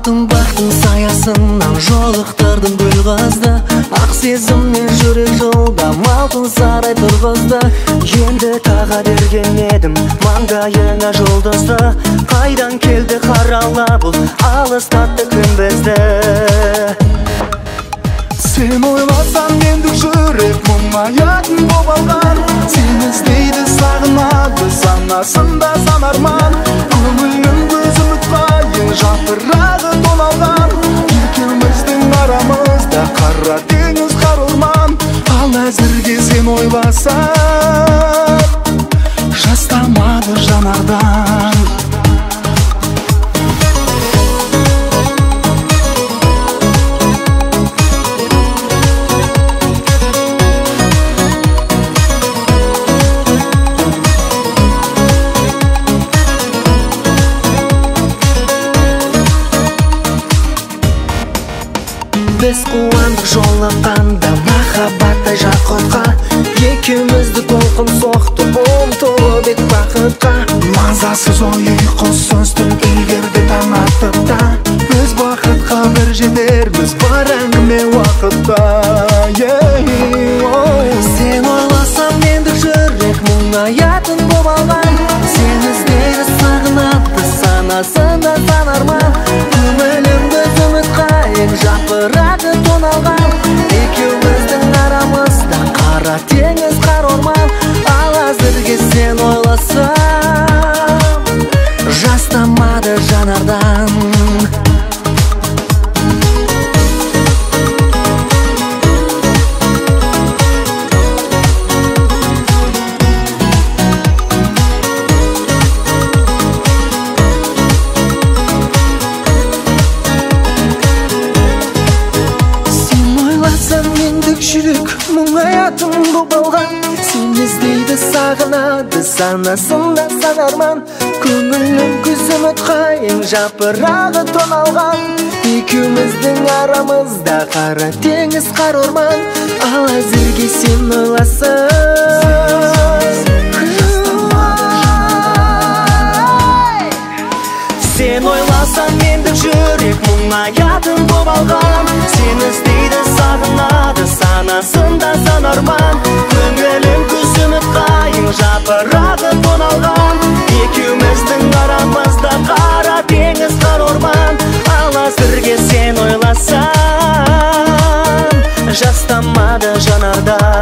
алтын бақтың саясынан жолықтырдым гүл қызды. Ақ сезіммен жүрек жылдам алтын сарай тұрғызды. Енді таға берген едім маңдайыңа жұлдызды. Қайдан келді қарала бұл алыстатты күн бізді. Сен ойласаң мендік жүрек мұңаятын боп алған. Сен іздейді сағынады санасында сан арман. Көңілің көз үмітқа ең жапырағы тоналған. Екеуміздің арамызда қара теңіз қар орман. Ал әзірге сен ойласаң жастамады жанардан. Біз қуандық жолыққанда махаббаттай жақұтқа. Екеумізді толқын соқты ұмтылы бек бақытқа. Мазасыз ой ұйқысыз түн егерде таң атыпта. Біз бақытқа бір жетерміз бар әңгіме уақытта. Сен ойласам мендік жүрек мұңаятын боп алған. Сен іздейді сағынады санасында сан арман. Көңілім көз үмітқа ең жапырағы тоналған. Екеуміздің арамызда қара теңіз қар орман. Ал әзірге сен ойласам жастамады жанардан. Жүрек мұңаятын боп алған. Сен іздейді сағынады санасында сан арман. Көңілің күз үмітқа ең жапырағы тоналған. Екеуміздің арамызда қара теңіз қар орман. Ал әзірге сен ойласаң сен ойласаң мендік жүрек мұңаятын боп алған. Сен іздейді сағынады санасында сан арман. Көңілім күз үмітқа ең жапырағы тоналған. Екеуміздің арамызда қара теңіз қар орман. Ал әзірге сен ойласаң жастамады жанардан.